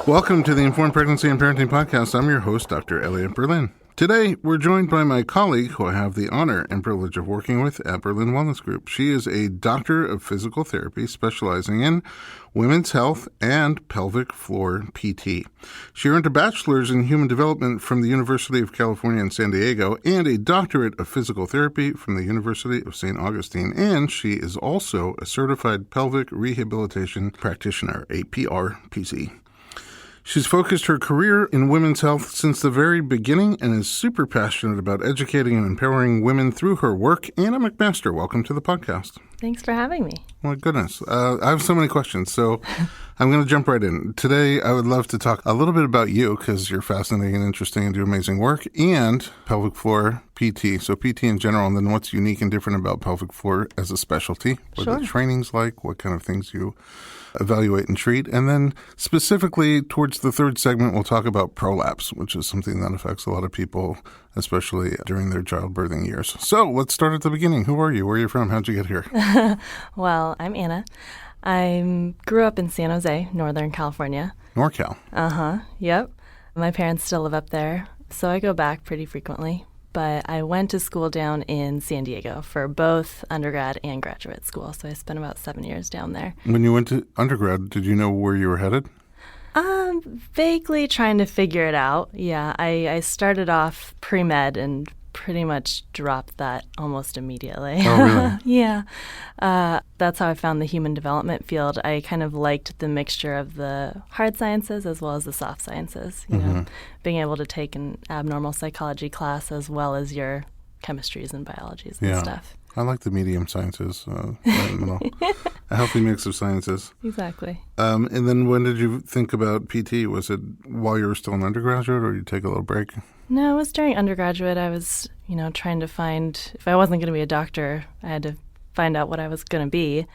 Welcome to the Informed Pregnancy and Parenting Podcast. I'm your host, Dr. Elliot Berlin. Today, we're joined by my colleague who I have the honor and privilege of working with at Berlin Wellness Group. She is a doctor of physical therapy specializing in women's health and pelvic floor PT. She earned a bachelor's in human development from the University of California in San Diego and a doctorate of physical therapy from the University of St. Augustine. And she is also a certified pelvic rehabilitation practitioner, a PRPC. She's focused her career in women's health since the very beginning and is super passionate about educating and empowering women through her work. Anna McMaster, welcome to the podcast. Thanks for having me. My goodness. I have so many questions, so I'm going to jump right in. Today, I would love to talk a little bit about you because you're fascinating and interesting and do amazing work, and pelvic floor PT. So PT in general, and then what's unique and different about pelvic floor as a specialty, what the training's like, what kind of things you evaluate and treat. And then specifically towards the third segment, we'll talk about prolapse, which is something that affects a lot of people, especially during their childbirthing years. So let's start at the beginning. Who are you? Where are you from? How'd you get here? Well, I'm Anna. I grew up in San Jose, Northern California. NorCal. Yep. My parents still live up there, so I go back pretty frequently. But I went to school down in San Diego for both undergrad and graduate school, so I spent about 7 years down there. When you went to undergrad, did you know where you were headed? Vaguely trying to figure it out. Yeah, I started off pre-med and pretty much dropped that almost immediately. Oh, really? Yeah. That's how I found the human development field. I kind of liked the mixture of the hard sciences as well as the soft sciences, you know, being able to take an abnormal psychology class as well as your chemistries and biologies and stuff. I like the medium sciences, right in the middle. A healthy mix of sciences. Exactly. And then when did you think about PT? Was it while you were still an undergraduate or did you take a little break? No, it was during undergraduate. I was, trying to find, if I wasn't going to be a doctor, I had to find out what I was going to be.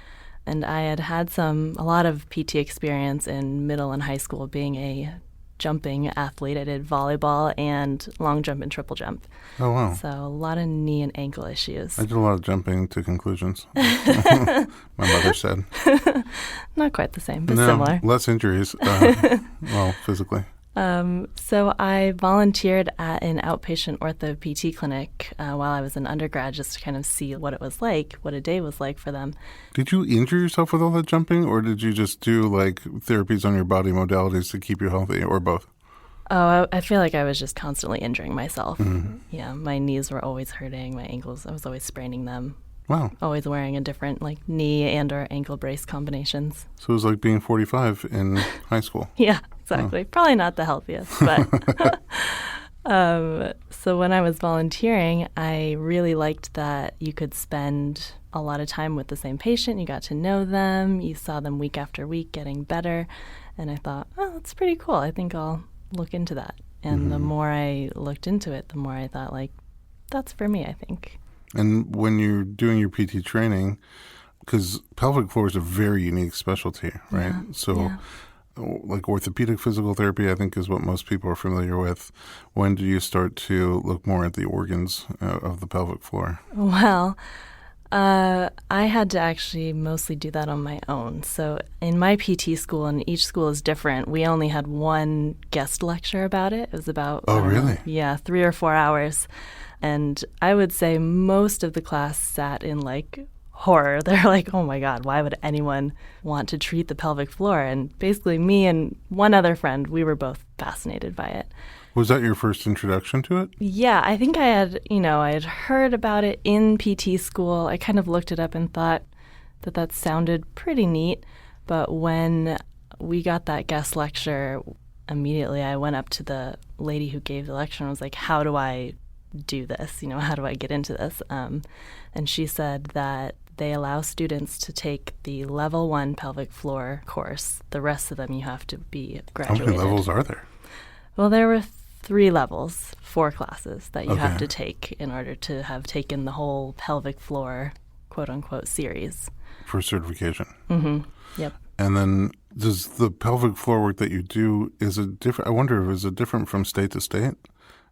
And I had a lot of PT experience in middle and high school being a jumping athlete. I did volleyball and long jump and triple jump. Oh, wow. So a lot of knee and ankle issues. I did a lot of jumping to conclusions. My mother said. Not quite the same, but no, similar. Less injuries, physically. So I volunteered at an outpatient ortho PT clinic while I was an undergrad just to kind of see what it was like, what a day was like for them. Did you injure yourself with all that jumping, or did you just do like therapies on your body modalities to keep you healthy, or both? Oh, I feel like I was just constantly injuring myself. Mm-hmm. Yeah, my knees were always hurting, my ankles, I was always spraining them. Wow. Always wearing a different knee and or ankle brace combinations. So it was like being 45 in high school. Yeah, exactly. Oh. Probably not the healthiest, but so when I was volunteering, I really liked that you could spend a lot of time with the same patient. You got to know them. You saw them week after week getting better. And I thought, oh, that's pretty cool. I think I'll look into that. And the more I looked into it, the more I thought, that's for me, I think. And when you're doing your PT training, because pelvic floor is a very unique specialty, right? Yeah. So like orthopedic physical therapy, I think, is what most people are familiar with. When do you start to look more at the organs of the pelvic floor? Well, I had to actually mostly do that on my own. So in my PT school, and each school is different, we only had one guest lecture about it. It was about 3 or 4 hours. And I would say most of the class sat in horror. They're like, oh my God, why would anyone want to treat the pelvic floor? And basically me and one other friend, we were both fascinated by it. Was that your first introduction to it? Yeah, I think I had heard about it in PT school. I kind of looked it up and thought that sounded pretty neat. But when we got that guest lecture, immediately I went up to the lady who gave the lecture and was like, how do I do this? How do I get into this? And she said that they allow students to take the level 1 pelvic floor course. The rest of them you have to be graduated. How many levels are there? Well, there were 3 levels, 4 classes that you have to take in order to have taken the whole pelvic floor, quote unquote, series. For certification. Mm-hmm. Yep. And then does the pelvic floor work that you do, is it different? I wonder, is it different from state to state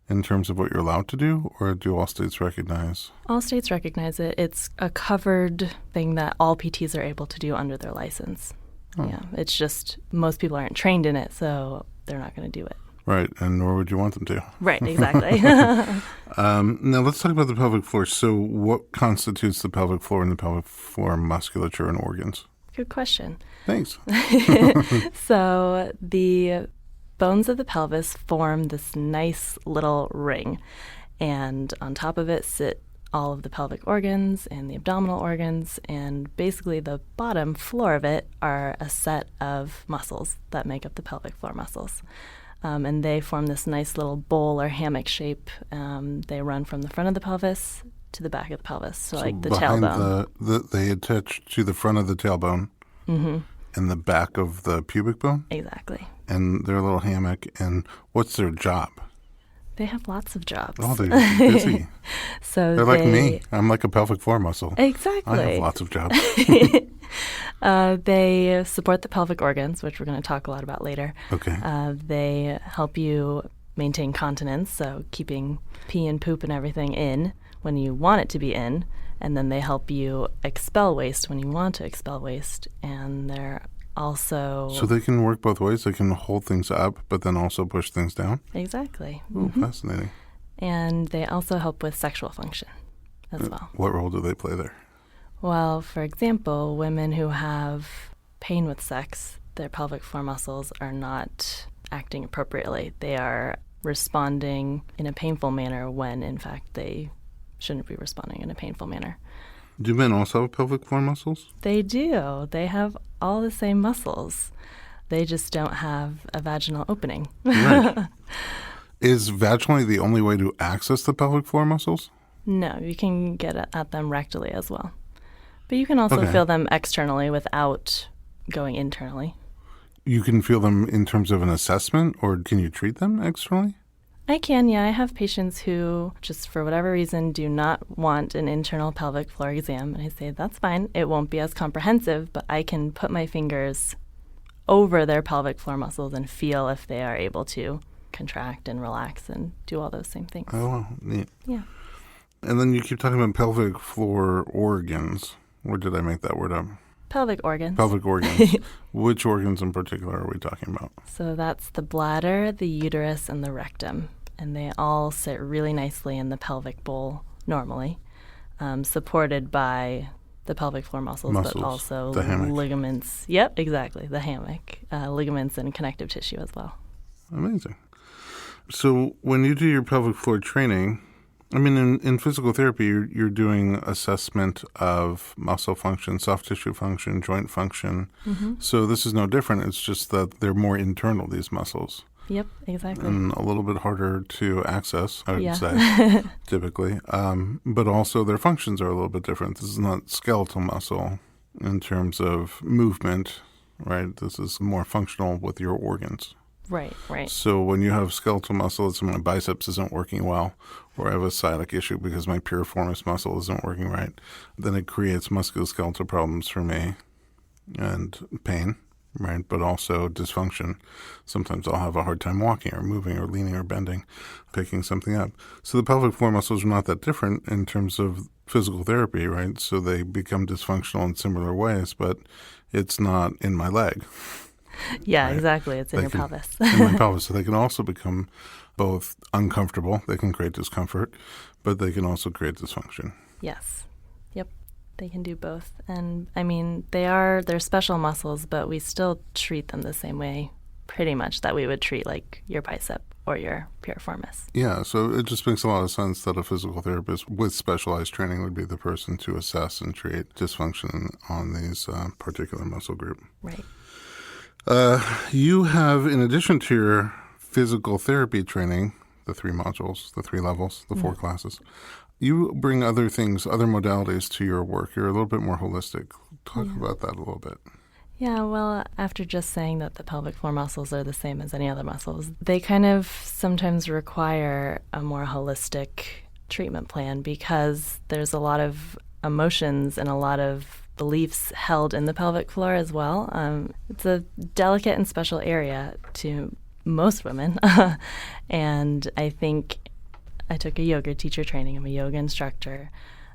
in terms of what you're allowed to do, or do all states recognize? All states recognize it. It's a covered thing that all PTs are able to do under their license. Oh. Yeah, it's just most people aren't trained in it, so they're not going to do it. Right, and nor would you want them to. Right, exactly. Now let's talk about the pelvic floor. So what constitutes the pelvic floor and the pelvic floor musculature and organs? Good question. Thanks. So the bones of the pelvis form this nice little ring, and on top of it sit all of the pelvic organs and the abdominal organs, and basically the bottom floor of it are a set of muscles that make up the pelvic floor muscles. And they form this nice little bowl or hammock shape. They run from the front of the pelvis to the back of the pelvis, so like the tailbone. They attach to the front of the tailbone and the back of the pubic bone? Exactly. And their little hammock. And what's their job? They have lots of jobs. Oh, they're busy. So they're like me. I'm like a pelvic floor muscle. Exactly. I have lots of jobs. They support the pelvic organs, which we're going to talk a lot about later. Okay. They help you maintain continence, so keeping pee and poop and everything in when you want it to be in. And then they help you expel waste when you want to expel waste. And they're also... So they can work both ways. They can hold things up, but then also push things down? Exactly. Ooh, fascinating. And they also help with sexual function as well. What role do they play there? Well, for example, women who have pain with sex, their pelvic floor muscles are not acting appropriately. They are responding in a painful manner when, in fact, they shouldn't be responding in a painful manner. Do men also have pelvic floor muscles? They do. They have all the same muscles. They just don't have a vaginal opening. Right. Is vaginally the only way to access the pelvic floor muscles? No, you can get at them rectally as well. But you can also feel them externally without going internally. You can feel them in terms of an assessment, or can you treat them externally? I can, yeah. I have patients who, just for whatever reason, do not want an internal pelvic floor exam. And I say, that's fine. It won't be as comprehensive, but I can put my fingers over their pelvic floor muscles and feel if they are able to contract and relax and do all those same things. Oh, wow. Neat. Yeah. And then you keep talking about pelvic floor organs. Where did I make that word up? Pelvic organs. Pelvic organs. Which organs in particular are we talking about? So that's the bladder, the uterus, and the rectum. And they all sit really nicely in the pelvic bowl normally, supported by the pelvic floor muscles, but also the hammock. Ligaments. Yep, exactly, the hammock, ligaments and connective tissue as well. Amazing. So when you do your pelvic floor training, I mean, in physical therapy, you're doing assessment of muscle function, soft tissue function, joint function. Mm-hmm. So this is no different. It's just that they're more internal, these muscles. Yep, exactly. And a little bit harder to access, I would say, typically. But also their functions are a little bit different. This is not skeletal muscle in terms of movement, right? This is more functional with your organs. Right, right. So when you have skeletal muscle, it's my biceps isn't working well, or I have a sciatic issue because my piriformis muscle isn't working right, then it creates musculoskeletal problems for me and pain, right? But also dysfunction. Sometimes I'll have a hard time walking or moving or leaning or bending, picking something up. So the pelvic floor muscles are not that different in terms of physical therapy, right? So they become dysfunctional in similar ways, but it's not in my leg. Yeah, right? Exactly. It's in your pelvis. In my pelvis. So they can also become both uncomfortable. They can create discomfort, but they can also create dysfunction. Yes. Yep. They can do both. And I mean, they're special muscles, but we still treat them the same way pretty much that we would treat like your bicep or your piriformis. Yeah. So it just makes a lot of sense that a physical therapist with specialized training would be the person to assess and treat dysfunction on these particular muscle group. Right. You have, in addition to your physical therapy training, the 3 modules, the 3 levels, the 4 classes, you bring other things, other modalities to your work. You're a little bit more holistic. Talk about that a little bit. Yeah, well, after just saying that the pelvic floor muscles are the same as any other muscles, they kind of sometimes require a more holistic treatment plan because there's a lot of emotions and a lot of beliefs held in the pelvic floor as well. It's a delicate and special area to most women. And I think I took a yoga teacher training. I'm a yoga instructor.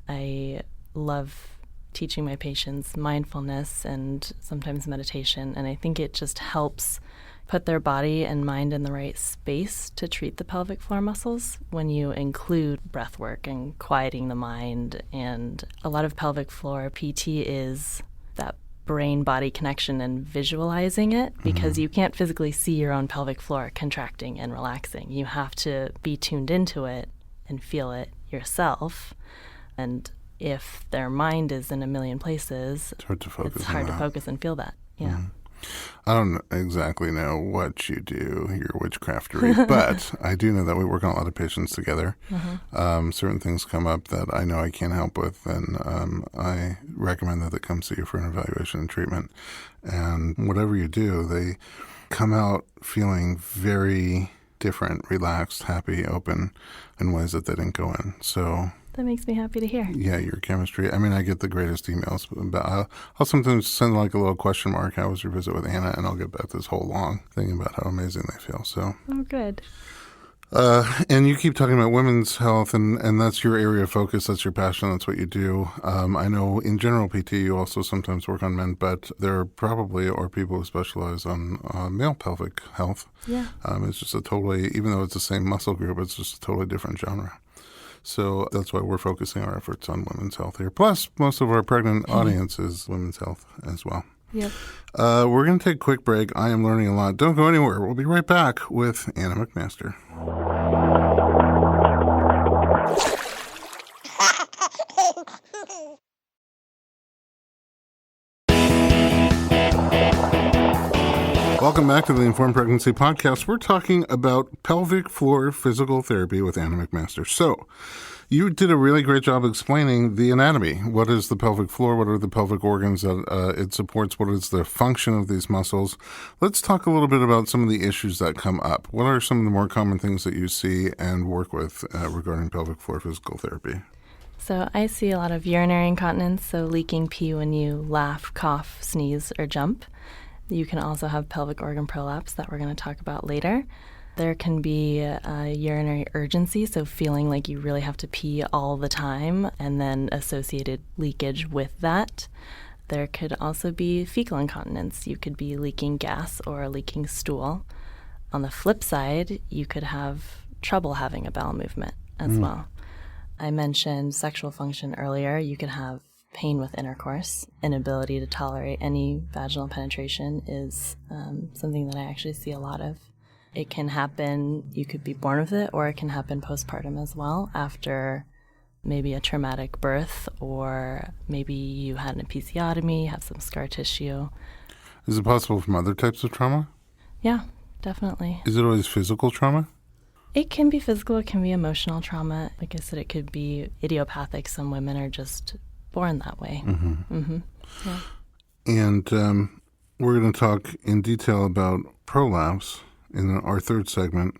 I love teaching my patients mindfulness and sometimes meditation, and I think it just helps put their body and mind in the right space to treat the pelvic floor muscles when you include breath work and quieting the mind. And a lot of pelvic floor PT is that brain-body connection and visualizing it, because you can't physically see your own pelvic floor contracting and relaxing. You have to be tuned into it and feel it yourself. And if their mind is in a million places, It's hard to focus it's hard on to that. focus and feel that. Yeah. I don't exactly know what you do, your witchcraftery, but I do know that we work on a lot of patients together. Certain things come up that I know I can't help with, and I recommend that they come see you for an evaluation and treatment. And whatever you do, they come out feeling very different, relaxed, happy, open in ways that they didn't go in. So That makes me happy to hear. yeah, your chemistry. I mean, I get the greatest emails, but I'll sometimes send like a little question mark, how was your visit with Anna? And I'll get back this whole long thing about how amazing they feel. So, Oh, good. and you keep talking about women's health, and that's your area of focus. That's your passion. That's what you do. I know in general PT, you also sometimes work on men, but there probably are people who specialize on male pelvic health. Yeah. It's just a totally, even though it's the same muscle group, it's just a totally different genre. So that's why we're focusing our efforts on women's health here. Plus, most of our pregnant audience is women's health as well. Yep. We're going to take a quick break. I am learning a lot. Don't go anywhere. We'll be right back with Anna McMaster. Welcome back to the Informed Pregnancy Podcast. We're talking about pelvic floor physical therapy with Anna McMaster. So, you did a really great job explaining the anatomy. What is the pelvic floor? What are the pelvic organs that it supports? What is the function of these muscles? Let's talk a little bit about some of the issues that come up. What are some of the more common things that you see and work with regarding pelvic floor physical therapy? So I see a lot of urinary incontinence, so leaking pee when you laugh, cough, sneeze, or jump. You can also have pelvic organ prolapse that we're going to talk about later. There can be urinary urgency, so feeling like you really have to pee all the time, and then associated leakage with that. There could also be fecal incontinence. You could be leaking gas or leaking stool. On the flip side, you could have trouble having a bowel movement as well. I mentioned sexual function earlier. You could have pain with intercourse. Inability to tolerate any vaginal penetration is something that I actually see a lot of. It can happen, you could be born with it, or it can happen postpartum as well, after maybe a traumatic birth, or maybe you had an episiotomy, have some scar tissue. Is it possible from other types of trauma? Yeah, definitely. Is it always physical trauma? It can be physical, it can be emotional trauma. Like I said, it could be idiopathic. Some women are just born that way. Yeah. And we're going to talk in detail about prolapse in our third segment,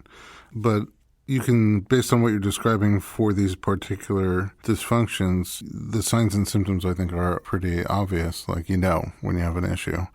but you can, based on what you're describing for these particular dysfunctions, the signs and symptoms I think are pretty obvious, like you know when you have an issue.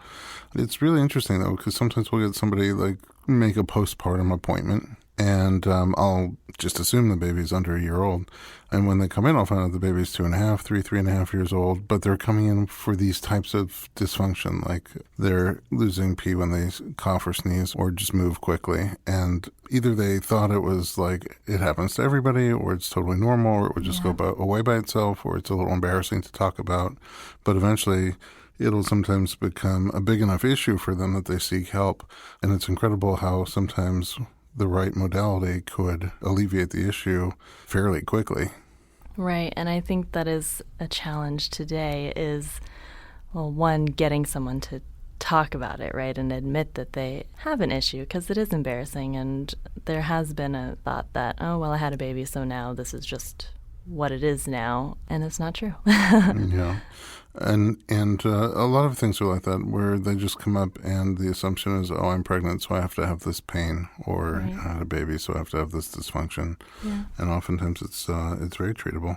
It's really interesting though, because sometimes we'll get somebody like make a postpartum appointment, and I'll just assume the baby's under a year old. And when they come in, I'll find out the baby's 2.5, 3.5 years old, but they're coming in for these types of dysfunction, like they're losing pee when they cough or sneeze or just move quickly. And either they thought it was like it happens to everybody, or it's totally normal, or it would just go away by itself, or it's a little embarrassing to talk about. But eventually it'll sometimes become a big enough issue for them that they seek help. And it's incredible how sometimes the right modality could alleviate the issue fairly quickly. Right, and I think that is a challenge today is, well, one, getting someone to talk about it, right, and admit that they have an issue, because it is embarrassing, and there has been a thought that, oh, well, I had a baby, so now this is just what it is now, and it's not true. Yeah. And a lot of things are like that, where they just come up and the assumption is, oh, I'm pregnant, so I have to have this pain, or I had a baby, so I have to have this dysfunction. Yeah. And oftentimes it's very treatable.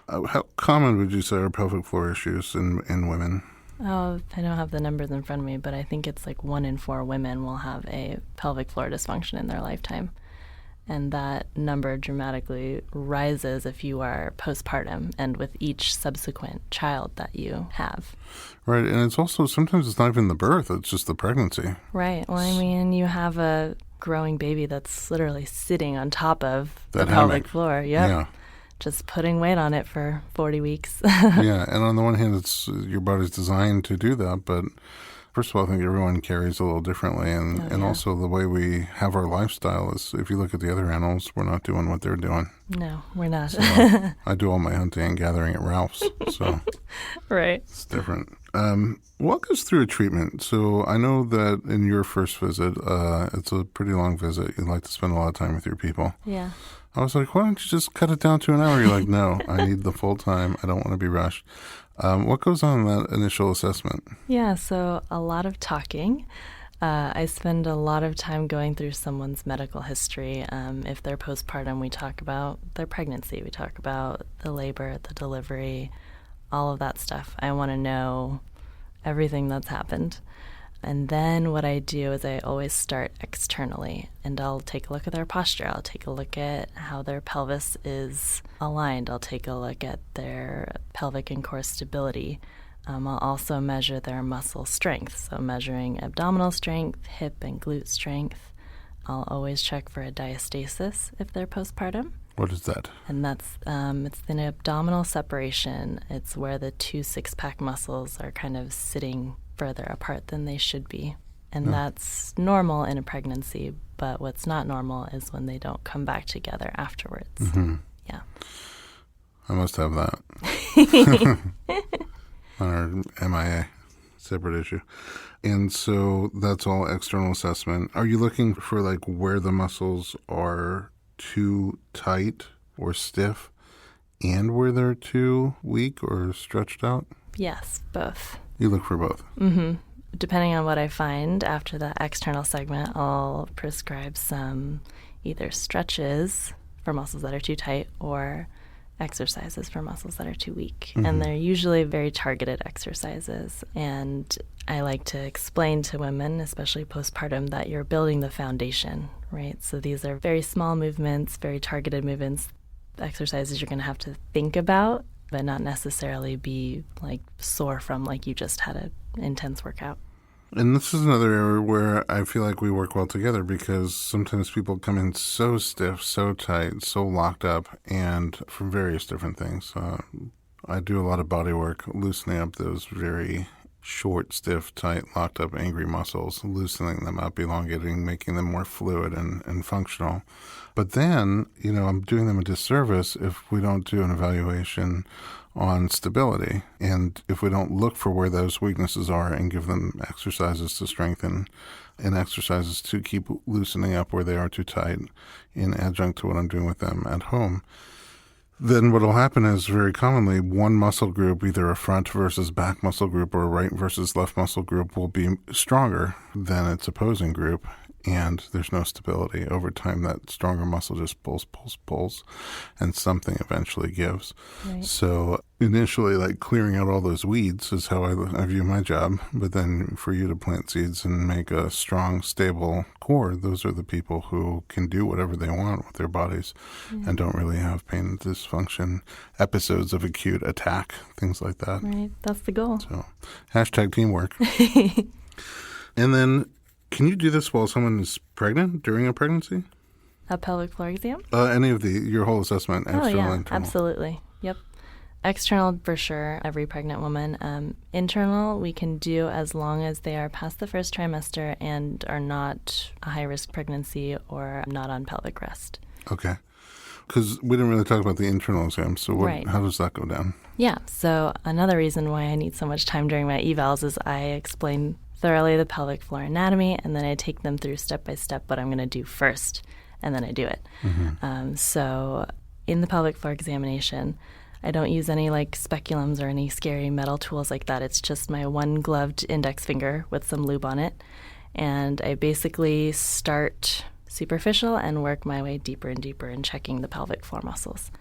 How common would you say are pelvic floor issues in women? Oh, I don't have the numbers in front of me, but I think it's like 1 in 4 women will have a pelvic floor dysfunction in their lifetime. And that number dramatically rises if you are postpartum and with each subsequent child that you have. Right. And it's also, sometimes it's not even the birth, it's just the pregnancy. Right. Well, I mean, you have a growing baby that's literally sitting on top of That the pelvic hammock. floor. Yep. Yeah. Just putting weight on it for 40 weeks. Yeah. And on the one hand, it's your body's designed to do that. But first of all, I think everyone carries a little differently. And also the way we have our lifestyle is, if you look at the other animals, we're not doing what they're doing. No, we're not. So I do all my hunting and gathering at Ralph's. So right. It's different. Walk us through a treatment. So I know that in your first visit, it's a pretty long visit. You like to spend a lot of time with your people. Yeah. I was like, why don't you just cut it down to an hour? You're like, no, I need the full time. I don't want to be rushed. What goes on in that initial assessment? Yeah, so a lot of talking. I spend a lot of time going through someone's medical history. If they're postpartum, we talk about their pregnancy. We talk about the labor, the delivery, all of that stuff. I want to know everything that's happened. And then what I do is I always start externally, and I'll take a look at their posture. I'll take a look at how their pelvis is aligned. I'll take a look at their pelvic and core stability. I'll also measure their muscle strength, so measuring abdominal strength, hip and glute strength. I'll always check for a diastasis if they're postpartum. What is that? And that's it's an abdominal separation. It's where the two six-pack muscles are kind of sitting further apart than they should be. And that's normal in a pregnancy, but what's not normal is when they don't come back together afterwards. Mm-hmm. Yeah. I must have that. On our MIA, separate issue. And so that's all external assessment. Are you looking for like where the muscles are too tight or stiff and where they're too weak or stretched out? Yes, both. You look for both. Mm-hmm. Depending on what I find after the external segment, I'll prescribe some either stretches for muscles that are too tight or exercises for muscles that are too weak. Mm-hmm. And they're usually very targeted exercises. And I like to explain to women, especially postpartum, that you're building the foundation, right? So these are very small movements, very targeted movements, exercises you're going to have to think about, but not necessarily be like sore from like you just had an intense workout. And this is another area where I feel like we work well together, because sometimes people come in so stiff, so tight, so locked up, and from various different things. I do a lot of body work, loosening up those very short, stiff, tight, locked up, angry muscles, loosening them up, elongating, making them more fluid and functional. But then, I'm doing them a disservice if we don't do an evaluation on stability, and if we don't look for where those weaknesses are and give them exercises to strengthen and exercises to keep loosening up where they are too tight in adjunct to what I'm doing with them at home, then what will happen is very commonly one muscle group, either a front versus back muscle group or a right versus left muscle group, will be stronger than its opposing group. And there's no stability. Over time, that stronger muscle just pulls, and something eventually gives. Right. So initially, like clearing out all those weeds is how I view my job. But then for you to plant seeds and make a strong, stable core, those are the people who can do whatever they want with their bodies and don't really have pain and dysfunction, episodes of acute attack, things like that. Right, that's the goal. So #teamwork. And then, can you do this while someone is pregnant, during a pregnancy? A pelvic floor exam? Any of your whole assessment, external, internal? Absolutely. Yep. External for sure, every pregnant woman. Internal we can do as long as they are past the first trimester and are not a high-risk pregnancy or not on pelvic rest. Okay. Because we didn't really talk about the internal exam, so Right. How does that go down? Yeah, so another reason why I need so much time during my evals is I explain thoroughly the pelvic floor anatomy, and then I take them through step by step what I'm going to do first, and then I do it. Mm-hmm. So in the pelvic floor examination, I don't use any like speculums or any scary metal tools like that. It's just my one gloved index finger with some lube on it, and I basically start superficial and work my way deeper and deeper in checking the pelvic floor muscles.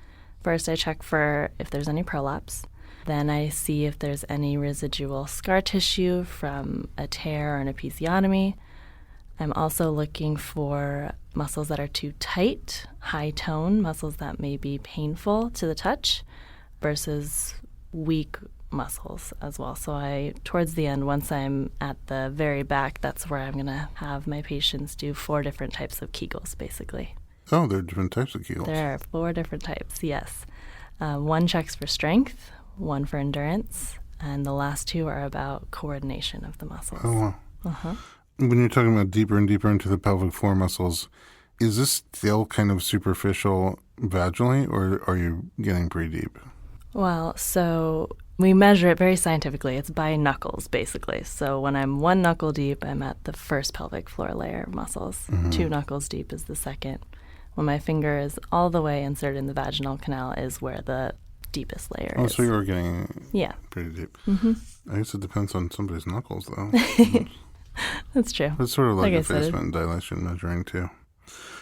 First, I check for if there's any prolapse. Then I see if there's any residual scar tissue from a tear or an episiotomy. I'm also looking for muscles that are too tight, high tone, muscles that may be painful to the touch versus weak muscles as well. So towards the end, once I'm at the very back, that's where I'm going to have my patients do 4 different types of Kegels, basically. Oh, there are different types of Kegels. There are 4 different types, yes. 1 checks for strength, 1 for endurance, and the last 2 are about coordination of the muscles. Oh, wow. Uh-huh. When you're talking about deeper and deeper into the pelvic floor muscles, is this still kind of superficial vaginally, or are you getting pretty deep? Well, so we measure it very scientifically. It's by knuckles, basically. So when I'm 1 knuckle deep, I'm at the first pelvic floor layer of muscles. 2 knuckles deep is the second. When my finger is all the way inserted in the vaginal canal is where the deepest layer is. Oh, so you're getting pretty deep. Mm-hmm. I guess it depends on somebody's knuckles, though. That's true. It's sort of like a basement dilation measuring, too.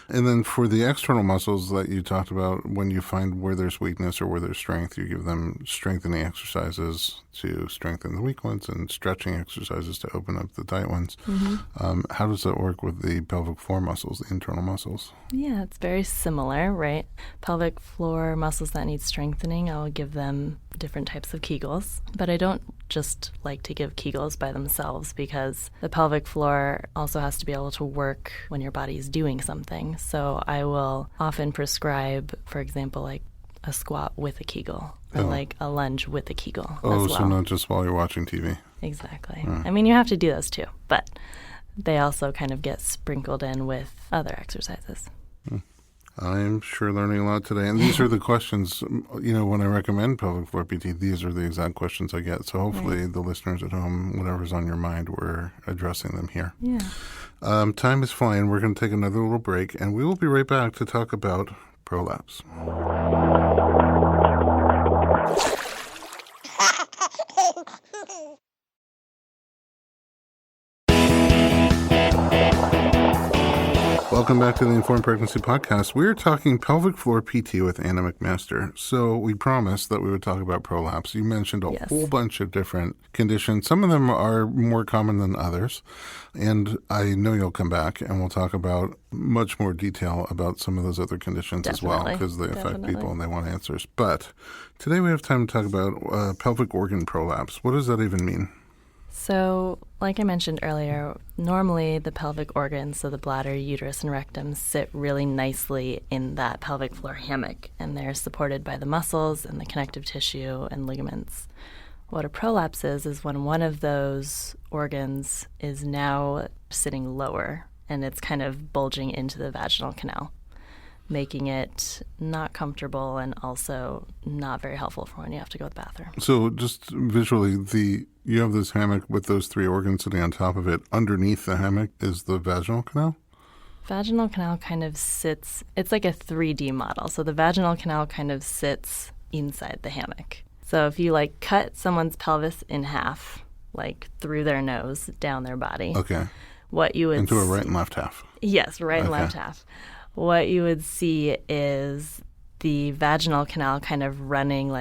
And then for the external muscles that you talked about, when you find where there's weakness or where there's strength, you give them strengthening exercises to strengthen the weak ones and stretching exercises to open up the tight ones. Mm-hmm. How does that work with the pelvic floor muscles, the internal muscles? Yeah, it's very similar, right? Pelvic floor muscles that need strengthening, I'll give them different types of Kegels. But I don't just like to give Kegels by themselves because the pelvic floor also has to be able to work when your body is doing something. So I will often prescribe, for example, like a squat with a Kegel or like a lunge with a Kegel as well. So not just while you're watching TV. Exactly. I mean, you have to do those too, but they also kind of get sprinkled in with other exercises. I'm sure learning a lot today. And these are the questions, when I recommend pelvic floor PT, these are the exact questions I get. So hopefully the listeners at home, whatever's on your mind, we're addressing them here. Yeah. Time is flying. We're going to take another little break, and we will be right back to talk about prolapse. Welcome back to the Informed Pregnancy Podcast. We're talking pelvic floor PT with Anna McMaster. So we promised that we would talk about prolapse. You mentioned a whole bunch of different conditions. Some of them are more common than others. And I know you'll come back and we'll talk about much more detail about some of those other conditions as well because they affect people and they want answers. But today we have time to talk about pelvic organ prolapse. What does that even mean? So, like I mentioned earlier, normally the pelvic organs, so the bladder, uterus, and rectum, sit really nicely in that pelvic floor hammock, and they're supported by the muscles and the connective tissue and ligaments. What a prolapse is when one of those organs is now sitting lower, and it's kind of bulging into the vaginal canal, making it not comfortable and also not very helpful for when you have to go to the bathroom. So just visually, you have this hammock with those 3 organs sitting on top of it. Underneath the hammock is the vaginal canal? Vaginal canal kind of sits, it's like a 3D model. So the vaginal canal kind of sits inside the hammock. So if you cut someone's pelvis in half, through their nose, down their body. Okay. What you would into a right and left half. Yes, right and left half. What you would see is the vaginal canal kind of running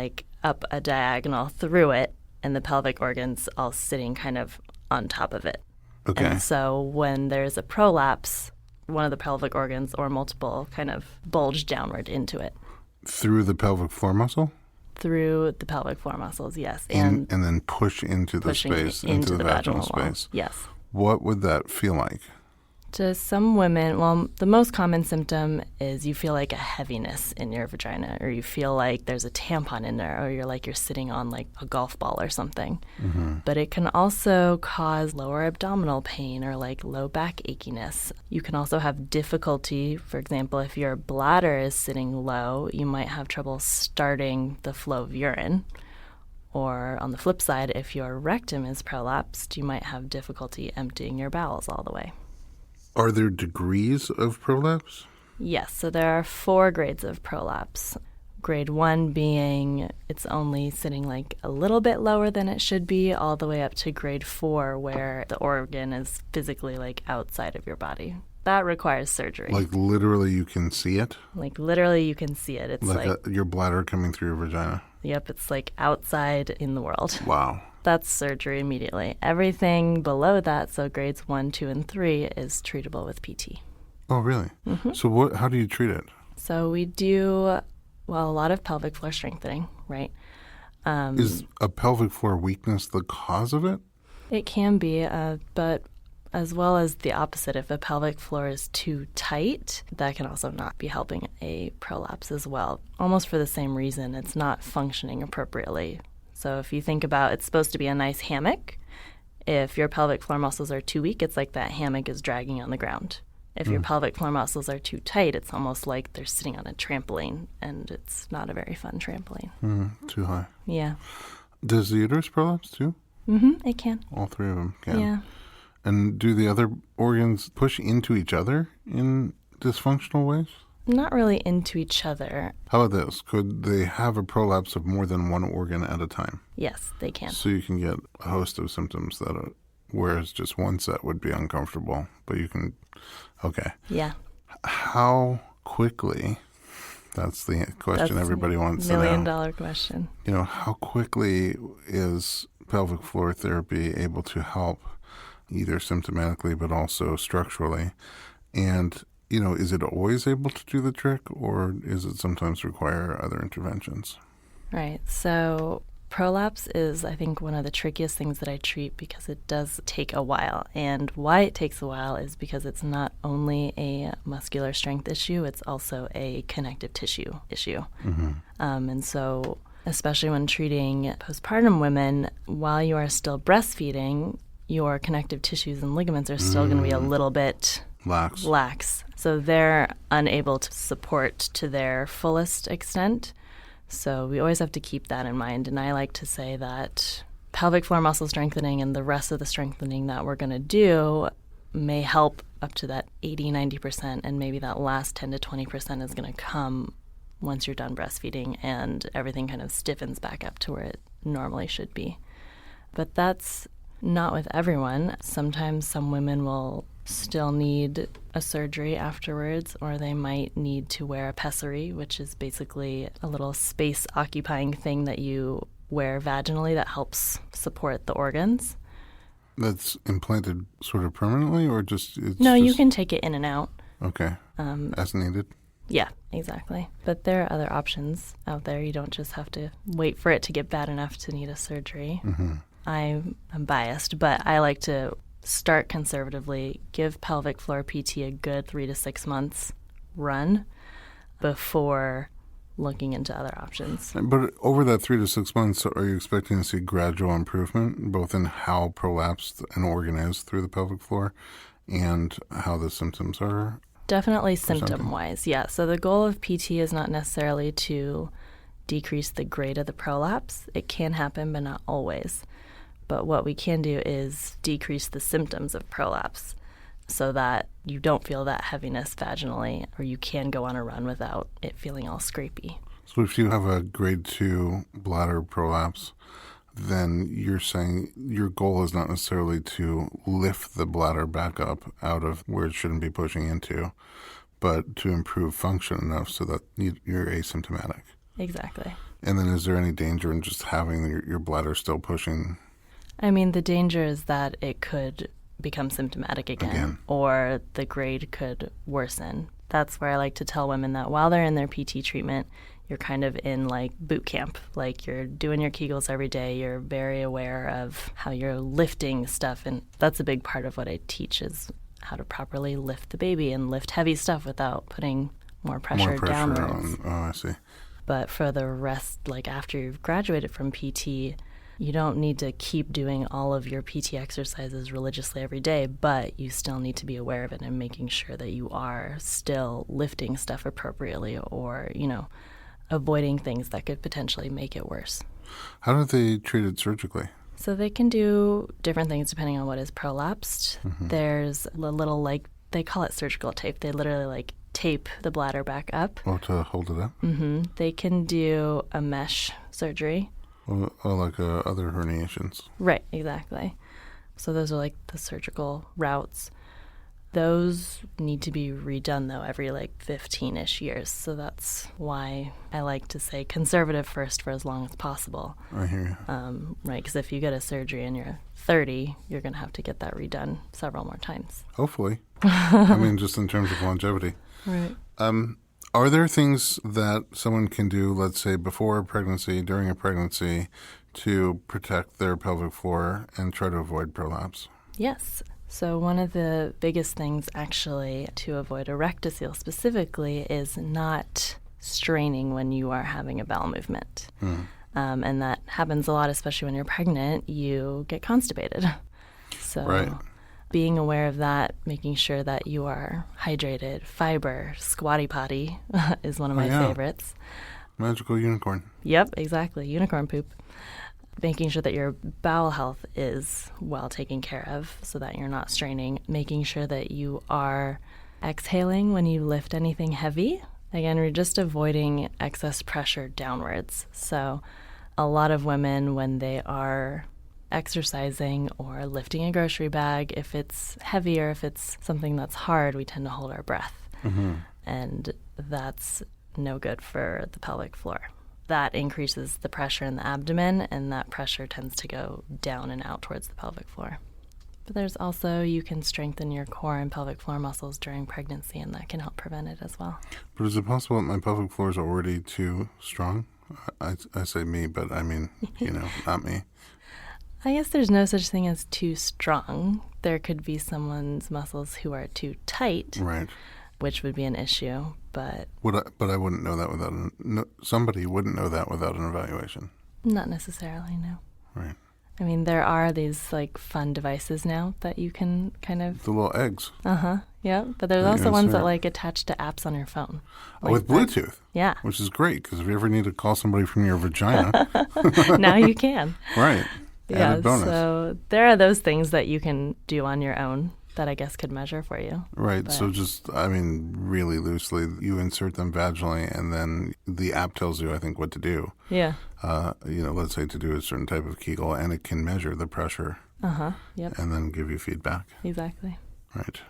up a diagonal through it, and the pelvic organs all sitting kind of on top of it. Okay. And so when there's a prolapse, one of the pelvic organs or multiple kind of bulge downward into it. Through the pelvic floor muscle? Through the pelvic floor muscles, yes. And then push into the space, into the vaginal space. Yes. What would that feel like? To some women, the most common symptom is you feel like a heaviness in your vagina, or you feel like there's a tampon in there, or you're sitting on a golf ball or something. Mm-hmm. But it can also cause lower abdominal pain or low back achiness. You can also have difficulty, for example, if your bladder is sitting low, you might have trouble starting the flow of urine. Or on the flip side, if your rectum is prolapsed, you might have difficulty emptying your bowels all the way. Are there degrees of prolapse? Yes, so there are 4 grades of prolapse. Grade 1 being it's only sitting a little bit lower than it should be, all the way up to grade 4 where the organ is physically outside of your body. That requires surgery. Literally you can see it? Literally you can see it. It's your bladder coming through your vagina? Yep, it's like outside in the world. Wow. That's surgery immediately. Everything below that, so grades 1, 2, and 3, is treatable with PT. Oh, really? Mm-hmm. So how do you treat it? So we do, well, a lot of pelvic floor strengthening, right? Is a pelvic floor weakness the cause of it? It can be, but as well as the opposite. If a pelvic floor is too tight, that can also not be helping a prolapse as well, almost for the same reason. It's not functioning appropriately. So if you think about, it's supposed to be a nice hammock. If your pelvic floor muscles are too weak, it's like that hammock is dragging on the ground. If your pelvic floor muscles are too tight, it's almost like they're sitting on a trampoline, and it's not a very fun trampoline. Too high. Yeah. Does the uterus prolapse too? Mm-hmm, it can. All three of them can. Yeah. And do the other organs push into each other in dysfunctional ways? Not really into each other. How about this? Could they have a prolapse of more than one organ at a time? Yes, they can. So you can get a host of symptoms that whereas just one set would be uncomfortable, but you can, okay. Yeah. How quickly, that's the question everybody wants to know. $1 million question. How quickly is pelvic floor therapy able to help either symptomatically but also structurally? And, is it always able to do the trick, or is it sometimes require other interventions? Right. So prolapse is, I think, one of the trickiest things that I treat because it does take a while. And why it takes a while is because it's not only a muscular strength issue, it's also a connective tissue issue. Mm-hmm. And so especially when treating postpartum women, while you are still breastfeeding, your connective tissues and ligaments are still going to be a little bit lax. So they're unable to support to their fullest extent. So we always have to keep that in mind. And I like to say that pelvic floor muscle strengthening and the rest of the strengthening that we're going to do may help up to that 80-90%, and maybe that last 10 to 20% is going to come once you're done breastfeeding and everything kind of stiffens back up to where it normally should be. But that's not with everyone. Sometimes some women will still need a surgery afterwards, or they might need to wear a pessary, which is basically a little space-occupying thing that you wear vaginally that helps support the organs. That's implanted sort of permanently, or just... No, you can take it in and out. Okay, as needed? Yeah, exactly. But there are other options out there. You don't just have to wait for it to get bad enough to need a surgery. Mm-hmm. I'm biased, but I like to start conservatively, give pelvic floor PT a good 3 to 6 months run before looking into other options. But over that 3 to 6 months, are you expecting to see gradual improvement, both in how prolapsed an organ is through the pelvic floor and how the symptoms are? Definitely symptom-wise, yeah. So the goal of PT is not necessarily to decrease the grade of the prolapse. It can happen, but not always. But what we can do is decrease the symptoms of prolapse so that you don't feel that heaviness vaginally, or you can go on a run without it feeling all scrapey. So if you have a grade 2 bladder prolapse, then you're saying your goal is not necessarily to lift the bladder back up out of where it shouldn't be pushing into, but to improve function enough so that you're asymptomatic. Exactly. And then is there any danger in just having your bladder still pushing? I mean, the danger is that it could become symptomatic again, or the grade could worsen. That's where I like to tell women that while they're in their PT treatment, you're kind of in like boot camp. Like you're doing your Kegels every day. You're very aware of how you're lifting stuff. And that's a big part of what I teach is how to properly lift the baby and lift heavy stuff without putting more pressure downwards. Oh, I see. But for the rest, like after you've graduated from PT, you don't need to keep doing all of your PT exercises religiously every day, but you still need to be aware of it and making sure that you are still lifting stuff appropriately or, avoiding things that could potentially make it worse. How do they treat it surgically? So they can do different things depending on what is prolapsed. Mm-hmm. There's a little, they call it surgical tape. They literally, tape the bladder back up. Oh, to hold it up? Mm-hmm. They can do a mesh surgery. Like other herniations. Right, exactly. So those are the surgical routes. Those need to be redone, though, every 15-ish years. So that's why I like to say conservative first for as long as possible. I hear you. Right, because if you get a surgery and you're 30, you're going to have to get that redone several more times. Hopefully. I mean, just in terms of longevity. Right. Are there things that someone can do, let's say, before a pregnancy, during a pregnancy, to protect their pelvic floor and try to avoid prolapse? Yes. So one of the biggest things, actually, to avoid erectocele specifically is not straining when you are having a bowel movement. And that happens a lot, especially when you're pregnant. You get constipated. So Right. being aware of that, making sure that you are hydrated, fiber, squatty potty is one of my favorites. Magical unicorn. Yep, exactly. Unicorn poop. Making sure that your bowel health is well taken care of so that you're not straining. Making sure that you are exhaling when you lift anything heavy. Again, we're just avoiding excess pressure downwards. So a lot of women, when they are exercising or lifting a grocery bag, if it's heavy or if it's something that's hard, we tend to hold our breath. And that's no good for the pelvic floor. That increases the pressure in the abdomen, and that pressure tends to go down and out towards the pelvic floor. But there's also, you can strengthen your core and pelvic floor muscles during pregnancy, and that can help prevent it as well. But is it possible that my pelvic floor is already too strong? I say me, but I mean, not me. I guess there's no such thing as too strong. There could be someone's muscles who are too tight, Right. which would be an issue. But I wouldn't know that without somebody wouldn't know that without an evaluation. not necessarily, no. Right. I mean, there are these fun devices now that you can kind of... The little eggs. Yeah, but there's That you also ones that insert. attach to apps on your phone. With that. Bluetooth. Yeah. Which is great, because if you ever need to call somebody from your vagina. Now you can. Right. Yeah, Added bonus. so there are those things that you can do on your own that I guess could measure for you. Right. But- So just, really loosely, you insert them vaginally, and then the app tells you, I think, what to do. Yeah. Let's say to do a certain type of Kegel, and it can measure the pressure Yep. and then give you feedback. Exactly. Right.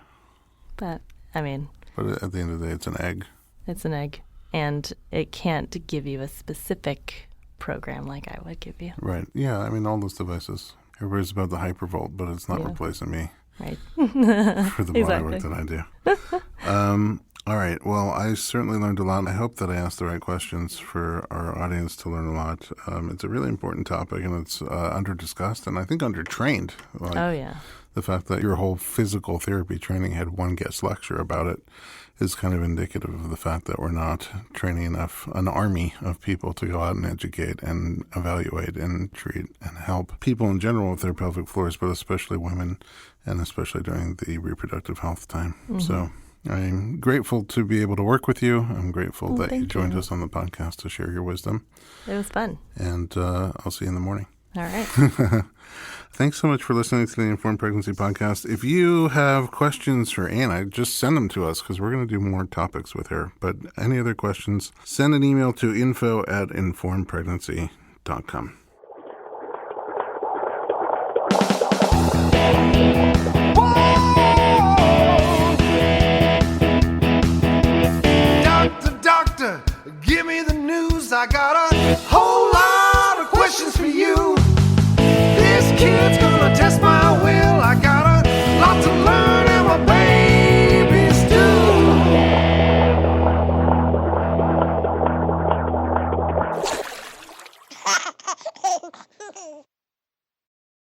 But, But at the end of the day, it's an egg. it's an egg, and it can't give you a specific program like I would give you. Right. Yeah. All those devices. Everybody's about the hypervolt, but it's not Yeah. replacing me Right. for the body Exactly. work that I do. All right. Well, I certainly learned a lot. I hope that I asked the right questions for our audience to learn a lot. It's a really important topic, and it's under-discussed and I think under-trained. Oh, yeah. The fact that your whole physical therapy training had one guest lecture about it is kind of indicative of the fact that we're not training an army of people to go out and educate and evaluate and treat and help people in general with their pelvic floors, but especially women, and especially during the reproductive health time. So I'm grateful to be able to work with you. I'm grateful that you thank joined you. us on the podcast to share your wisdom. It was fun. And I'll see you in the morning. All right. Thanks so much for listening to the Informed Pregnancy Podcast. If you have questions for Anna, just send them to us because we're going to do more topics with her. But any other questions, send an email to info@informedpregnancy.com. Doctor, give me the news. I got a whole